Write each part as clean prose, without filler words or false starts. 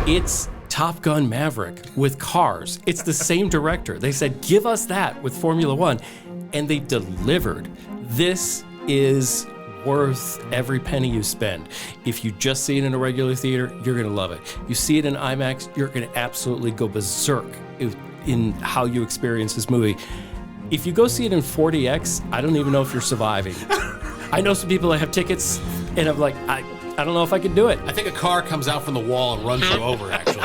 It's Top Gun Maverick with cars. It's the same director. They said, give us that with Formula One. And they delivered. This is worth every penny you spend. If you just see it in a regular theater, you're going to love it. You see it in IMAX, you're going to absolutely go berserk in how you experience this movie. If you go see it in 4DX, I don't even know if you're surviving. I know some people that have tickets, and I'm like, I don't know if I can do it. I think a car comes out from the wall and runs you over, actually.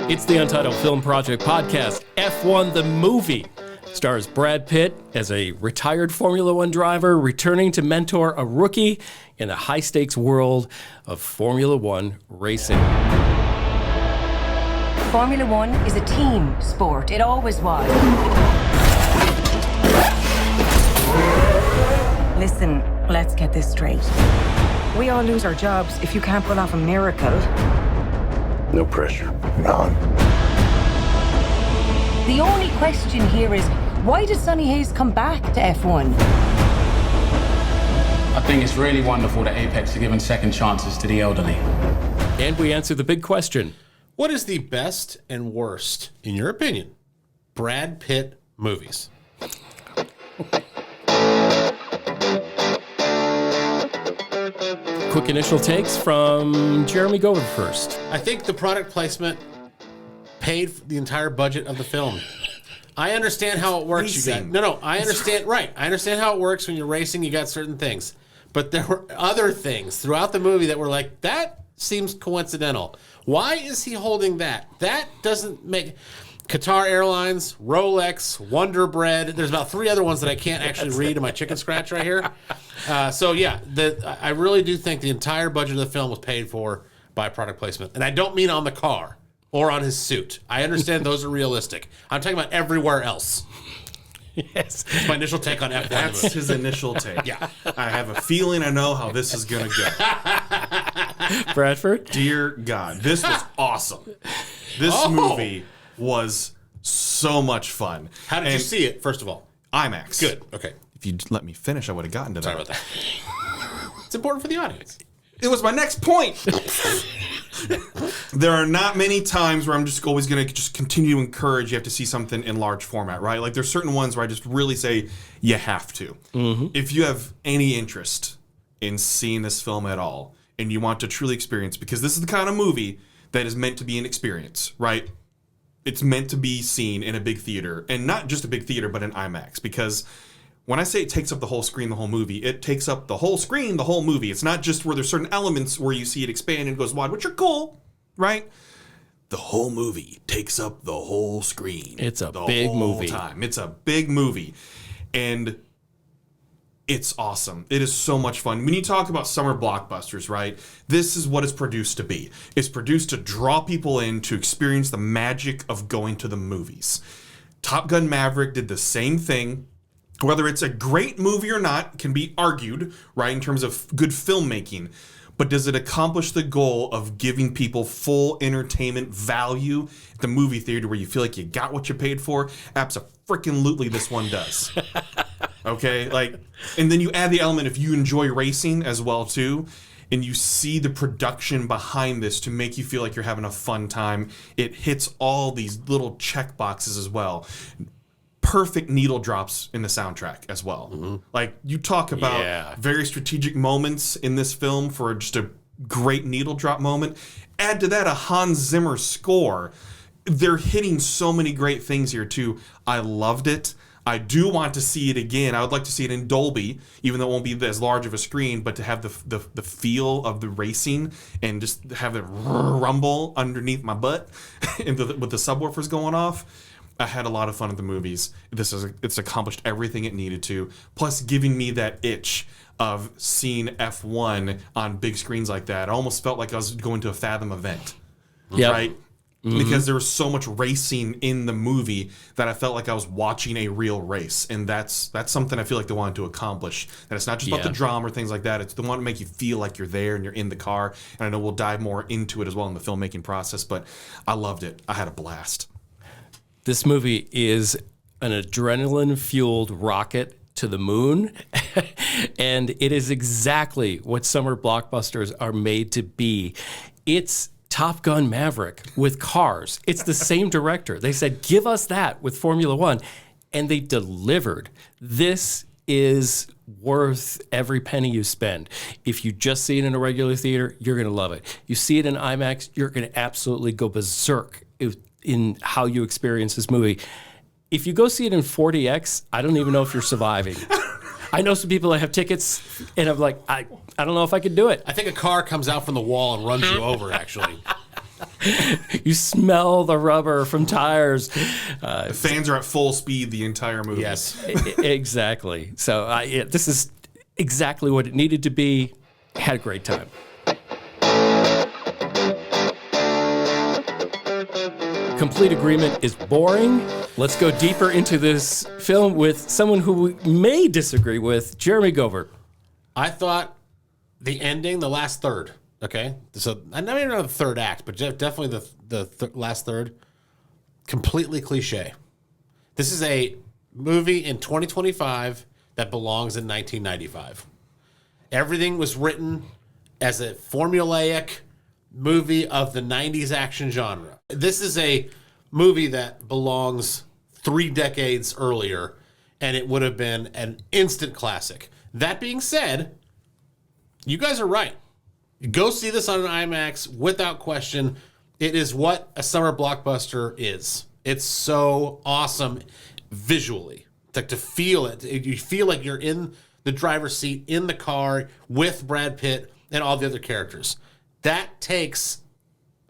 It's the Untitled Film Project Podcast. F1 the movie stars Brad Pitt as a retired Formula One driver returning to mentor a rookie in the high-stakes world of Formula One racing. Formula One is a team sport. It always was. Listen, let's get this straight. We all lose our jobs if you can't pull off a miracle. No pressure. None. The only question here is, why does Sonny Hayes come back to F1? I think it's really wonderful that Apex are giving second chances to the elderly. And we answer the big question. What is the best and worst, in your opinion, Brad Pitt movies? Quick initial takes from Jeremy. Go first. I think the product placement paid for the entire budget of the film. I understand how it works. You guys. No, I understand. Right. I understand how it works when you're racing. You got certain things. But there were other things throughout the movie that were like, that seems coincidental. Why is he holding that? That doesn't make... Qatar Airlines, Rolex, Wonder Bread. There's about 3 other ones that I can't actually read in my chicken scratch right here. I really do think the entire budget of the film was paid for by product placement. And I don't mean on the car or on his suit. I understand those are realistic. I'm talking about everywhere else. Yes. That's my initial take on F1. That's his initial take. Yeah. I have a feeling I know how this is going to go. Bradford? Dear God, this was awesome. This movie was so much fun. How did you see it, first of all? IMAX. Good. Okay. If you'd let me finish, I would have gotten to that. Sorry about that. It's important for the audience. It was my next point. There are not many times where I'm just always going to just continue to encourage you have to see something in large format, right? Like there's certain ones where I just really say you have to. Mm-hmm. If you have any interest in seeing this film at all and you want to truly experience, because this is the kind of movie that is meant to be an experience, right? It's meant to be seen in a big theater, and not just a big theater, but an IMAX, because when I say it takes up the whole screen, the whole movie, it takes up the whole screen, the whole movie. It's not just where there's certain elements where you see it expand and goes wide, which are cool, right? The whole movie takes up the whole screen. It's a big movie. Time. It's a big movie, and it's awesome. It is so much fun. When you talk about summer blockbusters, right, this is what it's produced to be. It's produced to draw people in to experience the magic of going to the movies. Top Gun Maverick did the same thing. Whether it's a great movie or not can be argued, right, in terms of good filmmaking. But does it accomplish the goal of giving people full entertainment value at the movie theater where you feel like you got what you paid for? Abso-freaking-lutely, this one does. Okay, and then you add the element if you enjoy racing as well too, and you see the production behind this to make you feel like you're having a fun time. It hits all these little check boxes as well. Perfect needle drops in the soundtrack as well. Mm-hmm. Like you talk about very strategic moments in this film for just a great needle drop moment. Add to that a Hans Zimmer score. They're hitting so many great things here too. I loved it. I do want to see it again. I would like to see it in Dolby, even though it won't be as large of a screen, but to have the feel of the racing and just have it rumble underneath my butt with the subwoofers going off. I had a lot of fun at the movies. It's accomplished everything it needed to, plus giving me that itch of seeing F1 on big screens like that. I almost felt like I was going to a Fathom event, right? Mm-hmm. Because there was so much racing in the movie that I felt like I was watching a real race. And that's something I feel like they wanted to accomplish. That it's not just about the drama or things like that. It's they want to make you feel like you're there and you're in the car. And I know we'll dive more into it as well in the filmmaking process, but I loved it. I had a blast. This movie is an adrenaline-fueled rocket to the moon. And it is exactly what summer blockbusters are made to be. It's Top Gun Maverick with cars. It's the same director. They said, give us that with Formula One. And they delivered. This is worth every penny you spend. If you just see it in a regular theater, you're going to love it. You see it in IMAX, you're going to absolutely go berserk in how you experience this movie. If you go see it in 4DX, I don't even know if you're surviving. I know some people that have tickets, and I'm like, I don't know if I could do it. I think a car comes out from the wall and runs you over, actually. You smell the rubber from tires. The fans are at full speed the entire movie. Yes. Exactly. So this is exactly what it needed to be. Had a great time. Complete agreement is boring. Let's go deeper into this film with someone who we may disagree with, Jeremy Govert. I thought the ending, the last third, okay? So I don't even know the third act, but definitely the last third, completely cliche. This is a movie in 2025 that belongs in 1995. Everything was written as a formulaic movie of the 90s action genre. This is a movie that belongs 3 decades earlier, and it would have been an instant classic. That being said, you guys are right. Go see this on an IMAX without question. It is what a summer blockbuster is. It's so awesome visually. It's like to feel it. You feel like you're in the driver's seat in the car with Brad Pitt and all the other characters. That takes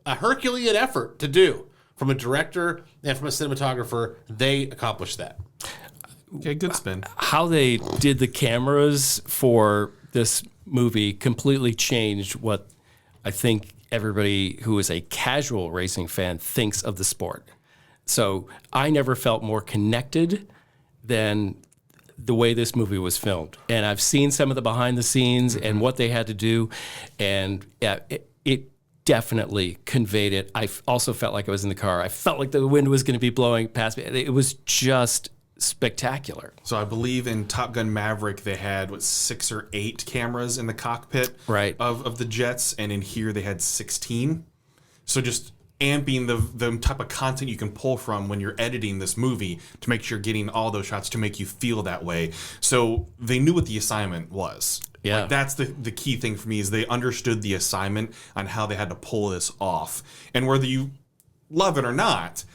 a Herculean effort to do from a director and from a cinematographer. They accomplished that. Okay, good spin. How they did the cameras for this movie completely changed what I think everybody who is a casual racing fan thinks of the sport. So I never felt more connected than the way this movie was filmed. And I've seen some of the behind the scenes and what they had to do. And yeah, it definitely conveyed it. I also felt like I was in the car. I felt like the wind was going to be blowing past me. It was just spectacular. So I believe in Top Gun Maverick, they had 6 or 8 cameras in the cockpit of the jets. And in here they had 16. So just amping the type of content you can pull from when you're editing this movie to make sure you're getting all those shots to make you feel that way. So they knew what the assignment was. Yeah. Like that's the key thing for me is they understood the assignment on how they had to pull this off. And whether you love it or not,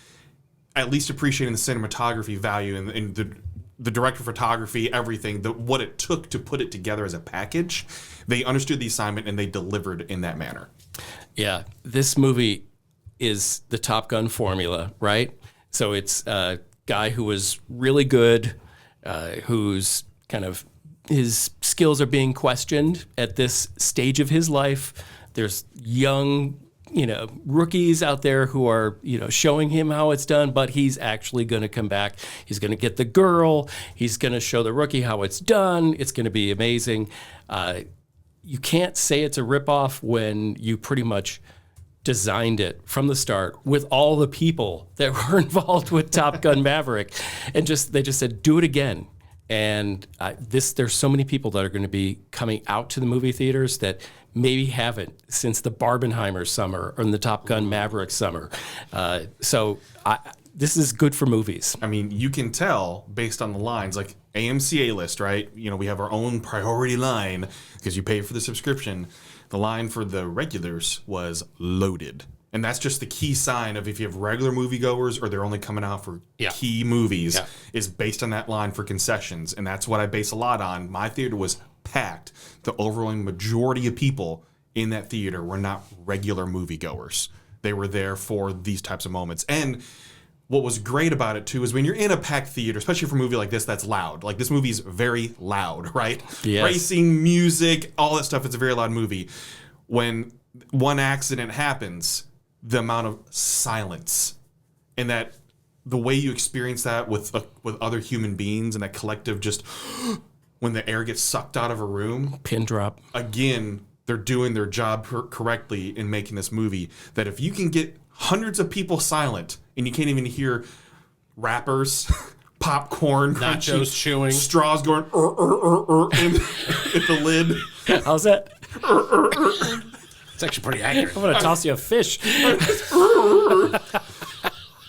at least appreciating the cinematography value and the director of photography, everything, what it took to put it together as a package, they understood the assignment and they delivered in that manner. Yeah, this movie is the Top Gun formula, right? So it's a guy who was really good, who's kind of his skills are being questioned at this stage of his life. There's young, rookies out there who are, showing him how it's done, but he's actually going to come back. He's going to get the girl. He's going to show the rookie how it's done. It's going to be amazing. You can't say it's a ripoff when you pretty much designed it from the start with all the people that were involved with Top Gun Maverick, and they just said, do it again. And there's so many people that are going to be coming out to the movie theaters that maybe haven't since the Barbenheimer summer or the Top Gun Maverick summer. This is good for movies. I mean, you can tell based on the lines, like AMC A-list, right? We have our own priority line because you pay for the subscription. The line for the regulars was loaded. And that's just the key sign of if you have regular moviegoers or they're only coming out for key movies is based on that line for concessions. And that's what I base a lot on. My theater was packed. The overwhelming majority of people in that theater were not regular moviegoers. They were there for these types of moments. And what was great about it, too, is when you're in a packed theater, especially for a movie like this that's loud. Like, this movie's very loud, right? Yes. Racing, music, all that stuff. It's a very loud movie. When one accident happens, the amount of silence and that the way you experience that with other human beings and that collective just when the air gets sucked out of a room. Pin drop. Again, they're doing their job correctly in making this movie. That if you can get hundreds of people silent and you can't even hear rappers popcorn, nachos crunchy, chewing, straws going at the lid. How's that? It's actually pretty accurate. I'm gonna toss you a fish.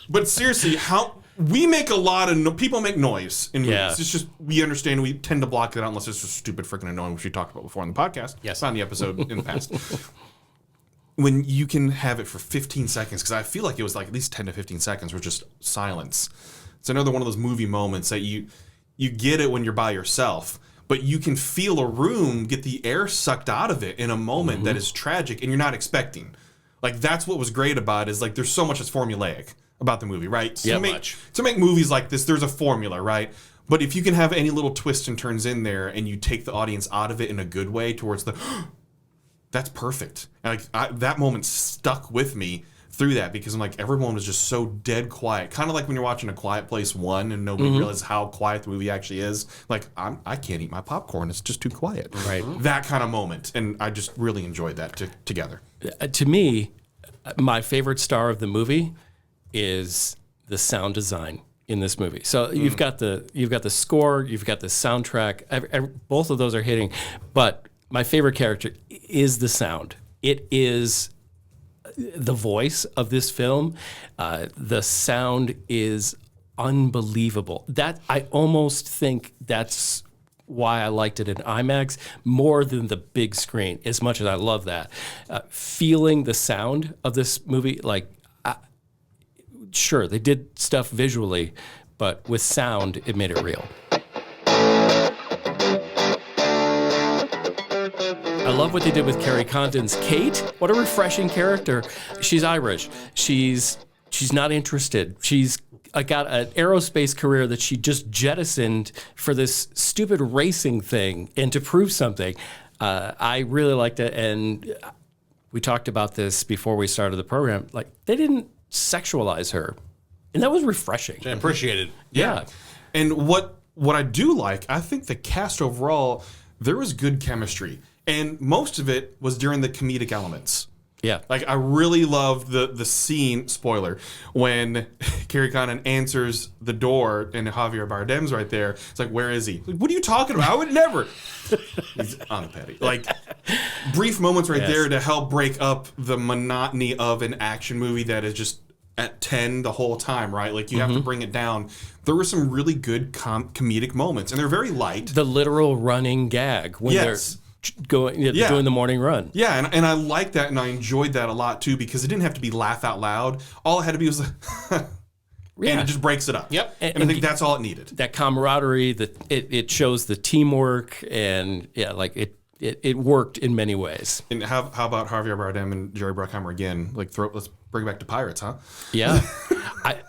But seriously, how we make a lot of people make noise in movies. Yeah. It's just we understand we tend to block it out unless it's just stupid, freaking annoying, which we talked about before on the podcast. Yes, on the episode in the past. When you can have it for 15 seconds, because I feel like it was like at least 10 to 15 seconds were just silence. It's another one of those movie moments that you get it when you're by yourself, but you can feel a room get the air sucked out of it in a moment that is tragic and you're not expecting. Like that's what was great about it, is like there's so much that's formulaic about the movie, right? To make movies like this, there's a formula, right? But if you can have any little twists and turns in there and you take the audience out of it in a good way towards the that's perfect. And like that moment stuck with me through that, because I'm like, everyone was just so dead quiet. Kind of like when you're watching A Quiet Place 1 and nobody realizes how quiet the movie actually is. Like, I can't eat my popcorn. It's just too quiet. Right. That kind of moment. And I just really enjoyed that together. To me, my favorite star of the movie is the sound design in this movie. So you've got the score, you've got the soundtrack. Both of those are hitting. But my favorite character is the sound. It is the voice of this film. The sound is unbelievable. That I almost think that's why I liked it in IMAX more than the big screen, as much as I love that. Feeling the sound of this movie, like, sure, they did stuff visually, but with sound, it made it real. I love what they did with Carrie Condon's Kate. What a refreshing character. She's Irish. She's not interested. She's got an aerospace career that she just jettisoned for this stupid racing thing and to prove something. I really liked it, and we talked about this before we started the program. Like, they didn't sexualize her, and that was refreshing. I appreciate it. Yeah. And what I do like, I think the cast overall, there was good chemistry. And most of it was during the comedic elements. Yeah. Like, I really loved the scene, spoiler, when Carrie Condon answers the door and Javier Bardem's right there. It's like, where is he? Like, what are you talking about? I would never. He's on the patty. Like, brief moments right there to help break up the monotony of an action movie that is just at 10 the whole time, right? Like, you have to bring it down. There were some really good comedic moments, and they're very light. The literal running gag when they're doing the morning run. Yeah, and I like that, and I enjoyed that a lot too, because it didn't have to be laugh out loud. All it had to be was and it just breaks it up. Yep. And I think that's all it needed. That camaraderie, that it shows the teamwork, and like it worked in many ways. And how about Javier Bardem and Jerry Bruckheimer again? Like, let's bring it back to Pirates, huh? Yeah.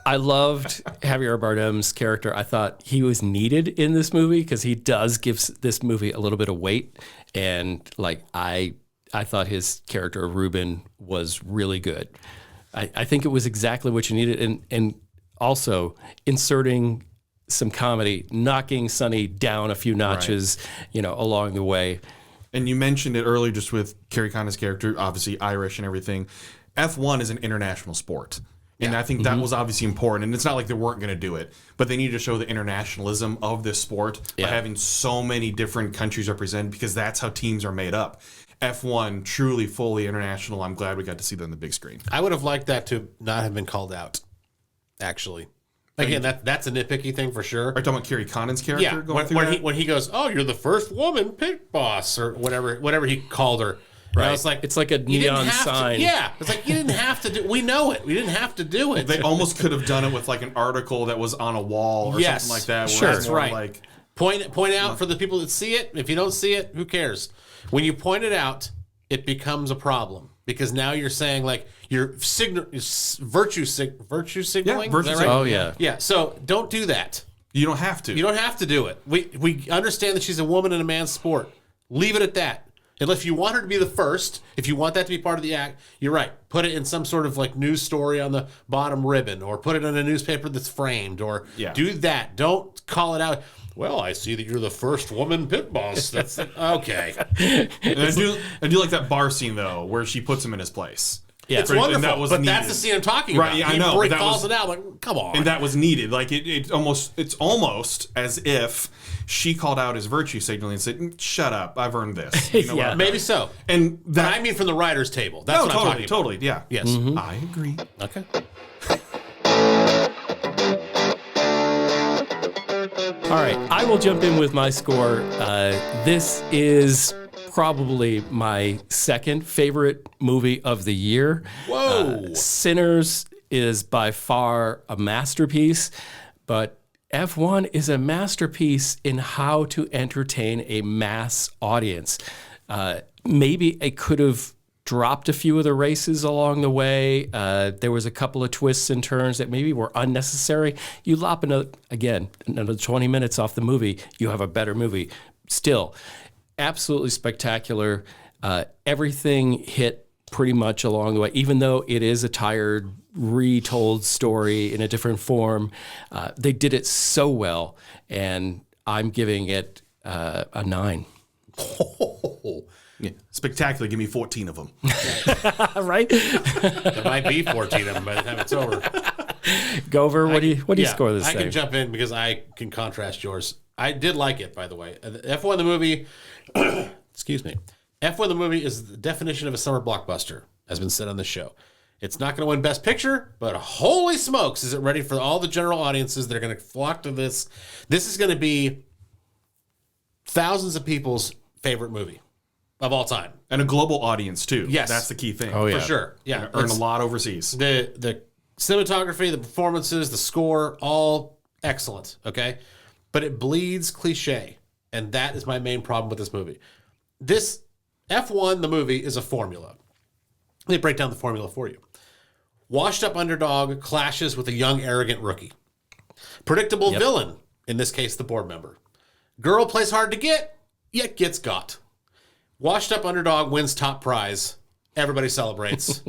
I loved Javier Bardem's character. I thought he was needed in this movie because he does give this movie a little bit of weight. And like, I thought his character, Ruben, was really good. I think it was exactly what you needed. And also inserting some comedy, knocking Sonny down a few notches, along the way. And you mentioned it earlier just with Carrie Condon's character, obviously Irish and everything. F1 is an international sport. And I think that was obviously important. And it's not like they weren't going to do it, but they needed to show the internationalism of this sport by having so many different countries represented, because that's how teams are made up. F1, truly fully international. I'm glad we got to see that on the big screen. I would have liked that to not have been called out, actually. Again, that's a nitpicky thing for sure. Are you talking about Carrie Condon's character going through that? When he goes, oh, you're the first woman pit boss, or whatever he called her. Right. I was like, it's like a neon sign. It's like, you didn't have to do. We know it. We didn't have to do it. They almost could have done it with like an article that was on a wall or something like that. Sure, that's right. Like, point out for the people that see it. If you don't see it, who cares? When you point it out, it becomes a problem, because now you're saying like you're virtue signaling. Yeah, virtue is that right? Oh yeah. Yeah. So don't do that. You don't have to. You don't have to do it. We understand that she's a woman in a man's sport. Leave it at that. Unless you want her to be the first, if you want that to be part of the act, you're right. Put it in some sort of like news story on the bottom ribbon, or put it in a newspaper that's framed, or do that. Don't call it out. Well, I see that you're the first woman pit boss. That's okay. And I do like that bar scene though, where she puts him in his place. Yeah. It's And wonderful, that was but needed. that's the scene I'm talking Right, about. yeah, I know, Where he that calls was- it out. Like, come on. And that was needed. Like it's almost as if she called out his virtue signaling and said, "Shut up, I've earned this." You know Yeah. what? Maybe so. And But that I mean from the writer's table. That's what I'm talking about. totally, yeah. Yes. I agree. Okay. All right, I will jump in with my score. This is probably my second favorite movie of the year. Whoa. Sinners is by far a masterpiece, but F1 is a masterpiece in how to entertain a mass audience. Maybe it could have dropped a few of the races along the way. There was a couple of twists and turns that maybe were unnecessary. You lop another 20 minutes off the movie, you have a better movie. Still, absolutely spectacular. Everything hit pretty much along the way, even though it is a tired, retold story in a different form. They did it so well, and I'm giving it a 9. Yeah. Spectacular. Give me 14 of them. Right? There might be 14 of them by the time it's over. Gover, what do you score this I thing? can jump in because I can contrast yours. I did like it, by the way. F1 the movie, excuse me. F1 the movie is the definition of a summer blockbuster, has been said on the show. It's not going to win Best Picture, but holy smokes, is it ready for all the general audiences that are going to flock to this. This is going to be thousands of people's favorite movie of all time. And a global audience, too. Yes. That's the key thing. Oh, yeah. For sure. Yeah. Earn a It's- lot overseas. The cinematography, the performances, the score, all excellent, okay? But it bleeds cliche, and that is my main problem with this movie. This F1, the movie, is a formula. They break down the formula for you. Washed up underdog clashes with a young, arrogant rookie. Predictable villain, in this case, the board member. Girl plays hard to get, yet gets got. Washed up underdog wins top prize. Everybody celebrates.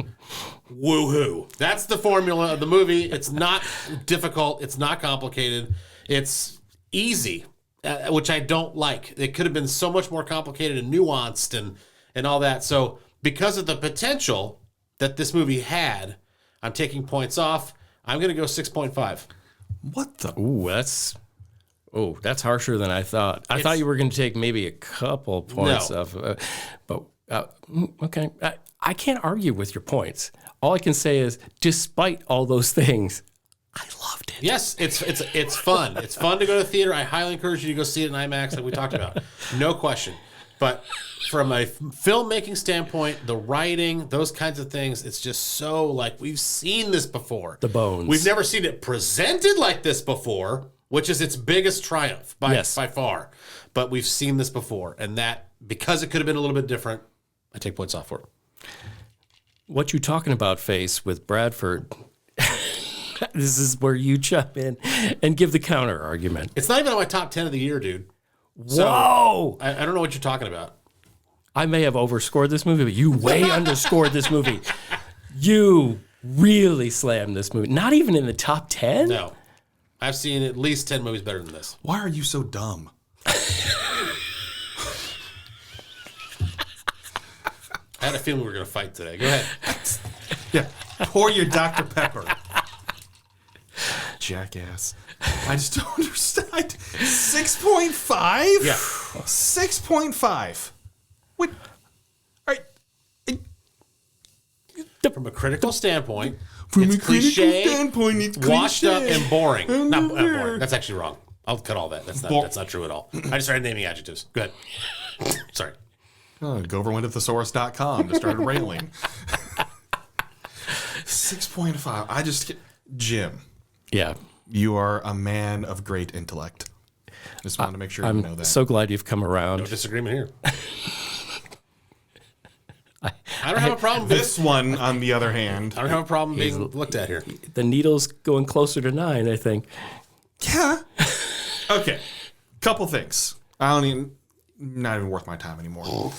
Woohoo. That's the formula of the movie. It's not difficult. It's not complicated. It's easy, which I don't like. It could have been so much more complicated and nuanced and all that. So because of the potential that this movie had, I'm taking points off. I'm going to go 6.5. What the? That's harsher than I thought. I thought you were going to take maybe a couple points off. Okay. I can't argue with your points. All I can say is, despite all those things, I loved it. Yes, it's fun. It's fun to go to the theater. I highly encourage you to go see it in IMAX, like we talked about. No question. But from a filmmaking standpoint, the writing, those kinds of things, it's just so like we've seen this before. The bones. We've never seen it presented like this before, which is its biggest triumph by far. But we've seen this before, and that because it could have been a little bit different, I take points off for it. What you talking about, Face, with Bradford? This is where you jump in and give the counter argument. It's not even on my top 10 of the year, dude. Whoa! I don't know what you're talking about. I may have overscored this movie, but you way underscored this movie. You really slammed this movie. Not even in the top 10? No. I've seen at least 10 movies better than this. Why are you so dumb? I had a feeling we were going to fight today. Go ahead. Yeah. Pour your Dr. Pepper. Jackass. I just don't understand. 6.5? Yeah. 6.5. What? All right. From a critical standpoint, From it's a critical cliche, standpoint, it's washed up cliche. and boring. And Not weird. boring. That's actually wrong. I'll cut all that. That's not true at all. I just started naming adjectives. Go ahead. Sorry. Go over to thesaurus.com to start railing. 6.5. I just... Jim, Yeah. you are a man of great intellect. Just wanted to make sure you know I'm that. so glad you've come around. No disagreement here. I don't have a problem. This one, on the other hand... I don't have a problem being looked at here. The needle's going closer to 9, I think. Yeah. Okay. Couple things. Not even worth my time anymore.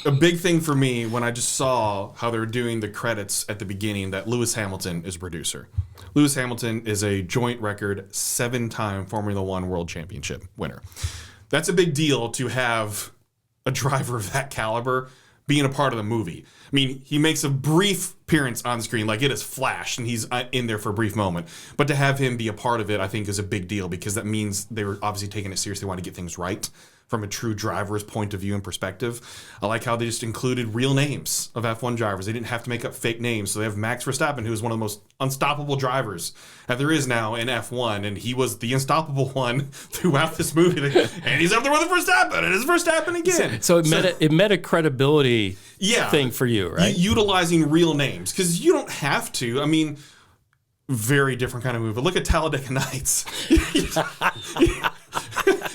A big thing for me when I just saw how they were doing the credits at the beginning that Lewis Hamilton is a producer. Lewis Hamilton is a joint record 7-time Formula One World Championship winner. That's a big deal to have a driver of that caliber being a part of the movie. I mean, he makes a brief appearance on the screen, like it is flash, and he's in there for a brief moment. But to have him be a part of it, I think, is a big deal because that means they were obviously taking it seriously, wanting to get things right from a true driver's point of view and perspective. I like how they just included real names of F1 drivers. They didn't have to make up fake names. So they have Max Verstappen, who is one of the most unstoppable drivers that there is now in F1, and he was the unstoppable one throughout this movie. And he's up there with Verstappen, and it's Verstappen again. So it met a credibility thing for you, right? Utilizing real names, because you don't have to. I mean, very different kind of movie. But look at Talladega Nights.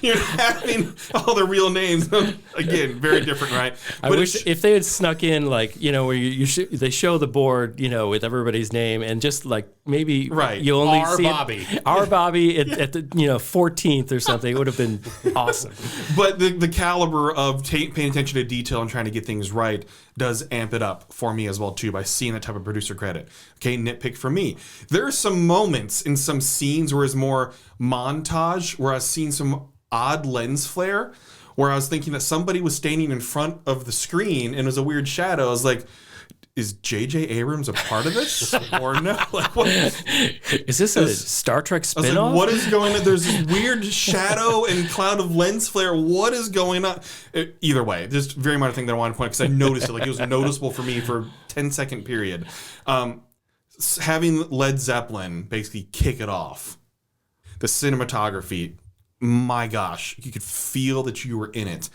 You're having all the real names. Again, very different, right? I wish if they had snuck in, like, where they show the board, with everybody's name, and just like maybe you only see Bobby. Our Bobby at the 14th or something. It would have been awesome. But the caliber of paying attention to detail and trying to get things right does amp it up for me as well too, by seeing that type of producer credit. Okay, nitpick for me. There are some moments in some scenes where it's more montage, where I've seen some odd lens flare, where I was thinking that somebody was standing in front of the screen and it was a weird shadow. I was like, is J.J. Abrams a part of this or no? Like, what? Is this a Star Trek spinoff? I was like, what is going on? There's this weird shadow and cloud of lens flare. What is going on? Either way, just very minor thing that I want to point, because I noticed it. Like, it was noticeable for me for a 10-second period. Having Led Zeppelin basically kick it off. The cinematography, my gosh, you could feel that you were in it.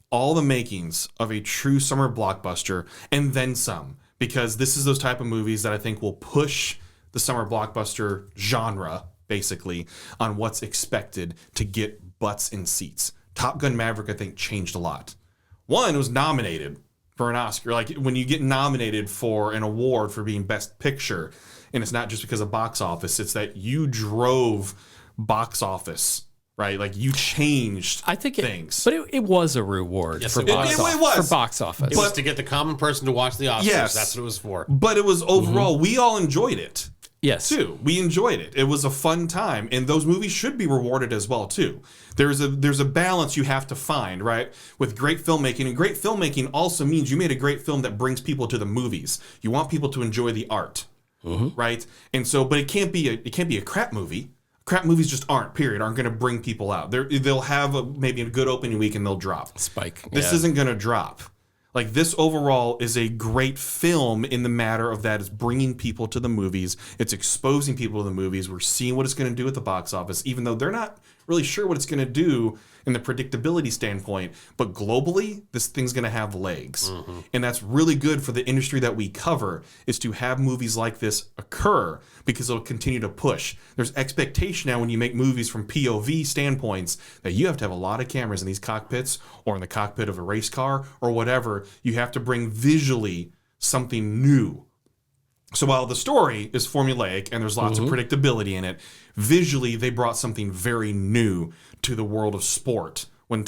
All the makings of a true summer blockbuster, and then some, because this is those type of movies that I think will push the summer blockbuster genre, basically, on what's expected to get butts in seats. Top Gun Maverick, I think, changed a lot. One, it was nominated for an Oscar. Like, when you get nominated for an award for being Best Picture, and it's not just because of box office, it's that you drove box office, right? Like, you changed things. But it was a reward for box office. It was to get the common person to watch the Oscars. Yes. That's what it was for. But it was overall, we all enjoyed it. Yes. Too. We enjoyed it. It was a fun time. And those movies should be rewarded as well, too. There's a balance you have to find, right? With great filmmaking. And great filmmaking also means you made a great film that brings people to the movies. You want people to enjoy the art. Right? And so, but it can't be a crap movie. Crap movies just aren't going to bring people out. They'll have maybe a good opening week and they'll drop. Spike. This isn't going to drop. Like, this overall is a great film in the matter of that it's bringing people to the movies. It's exposing people to the movies. We're seeing what it's going to do at the box office, even though they're not really sure what it's going to do in the predictability standpoint. But globally, this thing's going to have legs. And that's really good for the industry that we cover, is to have movies like this occur, because it'll continue to push. There's expectation now when you make movies from POV standpoints that you have to have a lot of cameras in these cockpits, or in the cockpit of a race car or whatever. You have to bring visually something new. So while the story is formulaic and there's lots of predictability in it, visually they brought something very new to the world of sport when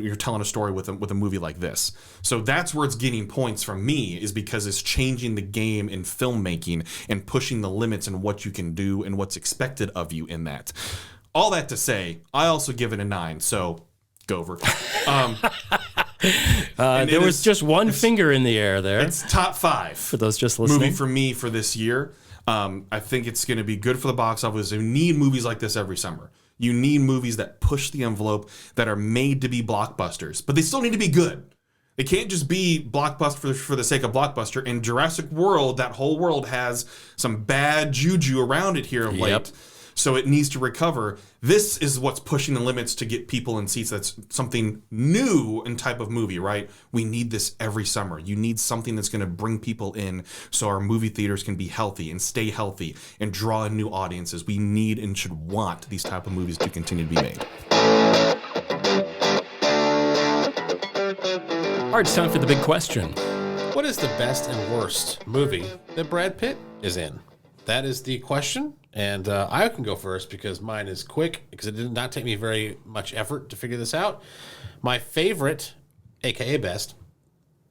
you're telling a story with a movie like this. So that's where it's getting points from me, is because it's changing the game in filmmaking and pushing the limits in what you can do and what's expected of you in that. All that to say, I also give it a 9. So go over. There was just one finger in the air there. It's top 5 for those just listening. Movie for me for this year. I think it's going to be good for the box office. You need movies like this every summer. You need movies that push the envelope, that are made to be blockbusters, but they still need to be good. It can't just be blockbuster for the sake of blockbuster. In Jurassic World, that whole world has some bad juju around it here of late. So it needs to recover. This is what's pushing the limits to get people in seats. That's something new in type of movie, right? We need this every summer. You need something that's going to bring people in so our movie theaters can be healthy and stay healthy and draw in new audiences. We need and should want these type of movies to continue to be made. All right, it's time for the big question. What is the best and worst movie that Brad Pitt is in? That is the question. And I can go first because mine is quick, because it did not take me very much effort to figure this out. My favorite, aka best,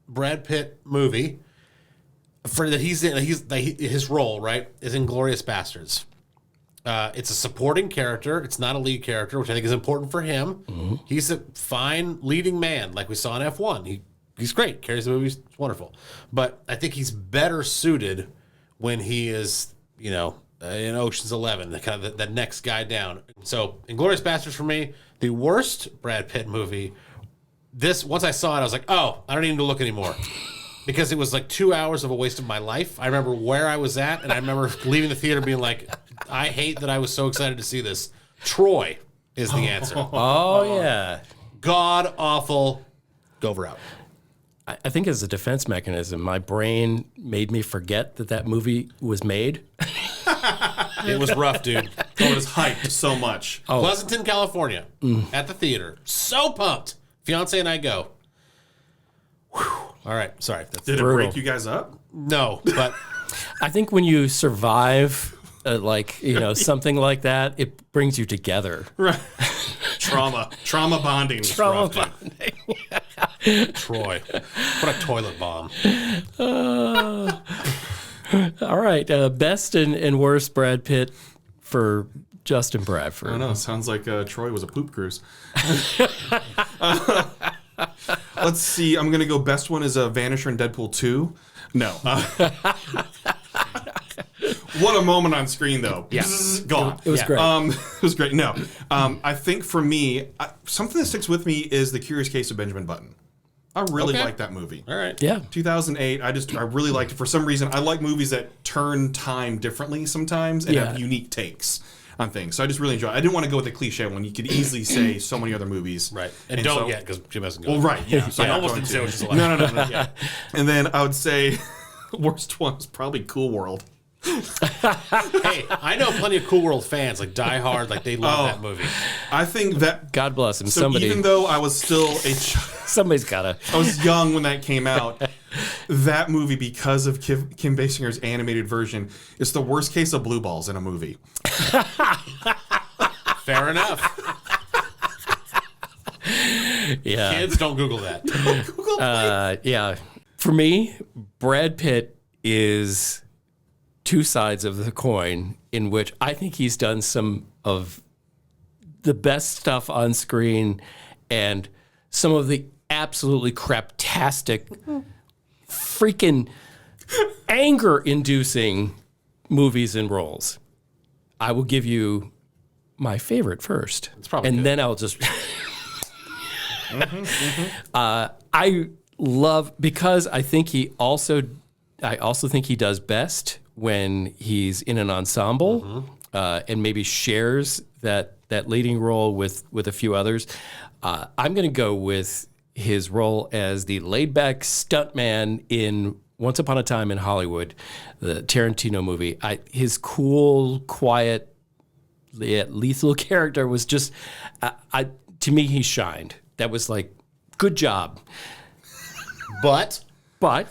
Brad Pitt movie for that his role, right, is Inglourious Bastards. It's a supporting character. It's not a lead character, which I think is important for him. He's a fine leading man, like we saw in F1. He he's great. Carries the movie. It's wonderful. But I think he's better suited when he is, in Ocean's 11, the kind of the next guy down. So, Inglourious Basterds for me, the worst Brad Pitt movie. Once I saw it, I was like, oh, I don't need to look anymore. Because it was like 2 hours of a waste of my life. I remember where I was at, and I remember leaving the theater being like, I hate that I was so excited to see this. Troy is the answer. Oh, yeah. God awful. Go route. I think as a defense mechanism, my brain made me forget that movie was made. It was rough, dude. It was hyped so much. Pleasanton, California, at the theater. So pumped. Fiance and I go. Whew. All right. Sorry. Did it break you guys up? No, but I think when you survive, something like that, it brings you together. Right. Trauma bonding. Trauma bonding. Troy. What a toilet bomb. All right. Best and worst Brad Pitt for Justin Bradford. I don't know. Sounds like Troy was a poop cruise. Let's see. I'm going to go best one is Vanisher in Deadpool 2. No. What a moment on screen, though. Yeah. Gone. It was great. It was great. No. I think for me, something that sticks with me is The Curious Case of Benjamin Button. I really like that movie. All right. Yeah. 2008. I really liked it. For some reason, I like movies that turn time differently sometimes and have unique takes on things. So I just really enjoy it. I didn't want to go with the cliche one. You could easily say so many other movies. Right. And don't yet, because Jim hasn't gone. Well, right. Yeah. So I almost didn't say Ocean's 11. No. Yeah. And then I would say worst one was probably Cool World. Hey, I know plenty of Cool World fans, like Die Hard, like they love that movie. I think that... God bless him. So even though I was still somebody's gotta... I was young when that came out. That movie, because of Kim Basinger's animated version, is the worst case of blue balls in a movie. Fair enough. Yeah. Kids, don't Google that. Yeah. For me, Brad Pitt is two sides of the coin in which I think he's done some of the best stuff on screen and some of the absolutely craptastic, freaking anger-inducing movies and roles. I will give you my favorite first. It's probably and good. Then I'll just... I love, because I also think he does best when he's in an ensemble and maybe shares that leading role with a few others. I'm going to go with his role as the laid-back stuntman in Once Upon a Time in Hollywood, the Tarantino movie. His cool, quiet, lethal character was just, to me, he shined. That was like, good job. But all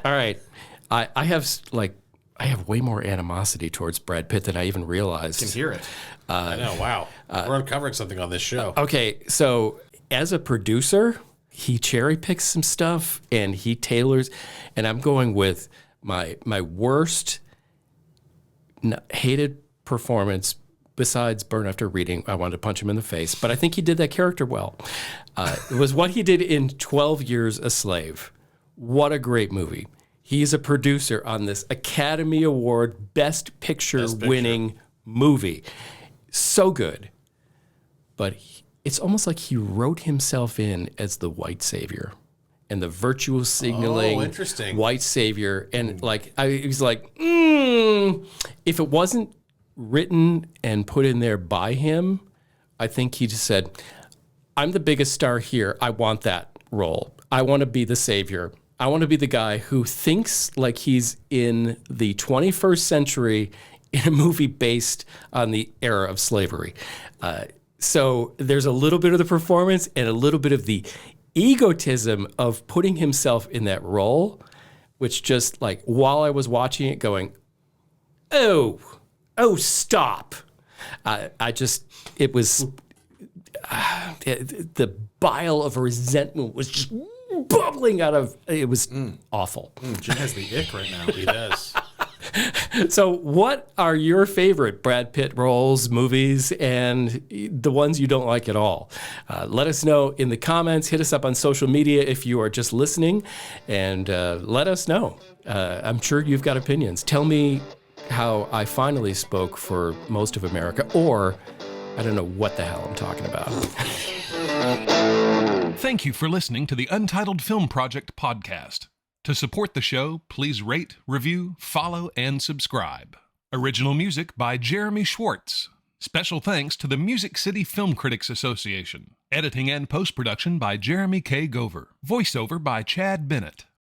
right, I have way more animosity towards Brad Pitt than I even realized. I can hear it. I know, wow. We're uncovering something on this show. Okay, so as a producer, he cherry picks some stuff and he tailors, and I'm going with my worst hated performance besides Burn After Reading. I wanted to punch him in the face, but I think he did that character well. It was what he did in 12 Years a Slave. What a great movie. He's a producer on this Academy Award Best Picture winning movie. So good. But it's almost like he wrote himself in as the white savior and the virtue signaling white savior. And he was like, if it wasn't written and put in there by him, I think he just said, I'm the biggest star here. I want that role. I want to be the savior. I want to be the guy who thinks like he's in the 21st century in a movie based on the era of slavery. So there's a little bit of the performance and a little bit of the egotism of putting himself in that role, which just like while I was watching it going, oh, stop. It was, the bile of resentment was just bubbling out of, it was awful. Jim has the ick right now. He does. So, what are your favorite Brad Pitt roles, movies, and the ones you don't like at all? Let us know in the comments. Hit us up on social media if you are just listening, and let us know. I'm sure you've got opinions. Tell me how I finally spoke for most of America, or I don't know what the hell I'm talking about. Thank you for listening to the Untitled Film Project Podcast. To support the show, please rate, review, follow, and subscribe. Original music by Jeremy Schwartz. Special thanks to the Music City Film Critics Association. Editing and post-production by Jeremy K. Gover. Voiceover by Chad Bennett.